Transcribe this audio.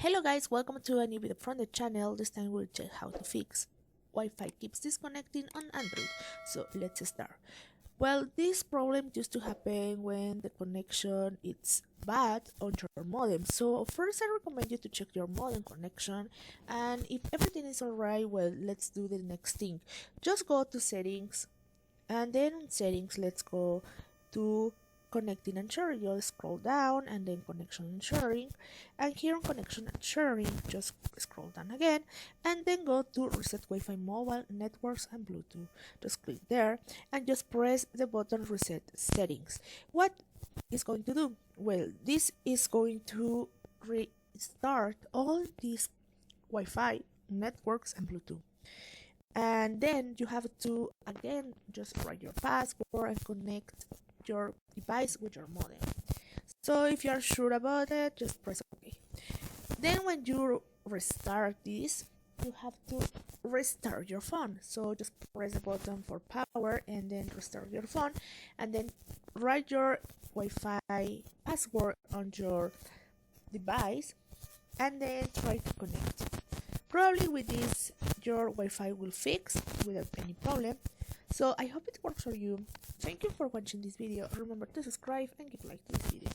Hello guys, welcome to a new video from the channel. This time we'll check how to fix Wi-Fi keeps disconnecting on Android. So let's start. Well, this problem used to happen when the connection is bad on your modem. So first I recommend you to check your modem connection, and if everything is alright, well, let's do the next thing. Just go to settings, and then in settings let's go to connecting and sharing. You'll scroll down and then connection and sharing, and here on connection and sharing just scroll down again and then go to reset Wi-Fi mobile networks and Bluetooth. Just click there and just press the button reset settings. What is going to do? Well, this is going to restart all these Wi-Fi networks and Bluetooth, and then you have to again just write your password and connect your device with your modem. So if you are sure about it, just press OK. Then when you restart this, you have to restart your phone. So just press the button for power and then restart your phone, and then write your Wi-Fi password on your device and then try to connect. Probably with this your Wi-Fi will fix without any problem. So I hope it works for you. Thank you for watching this video. Remember to subscribe and give a like to this video.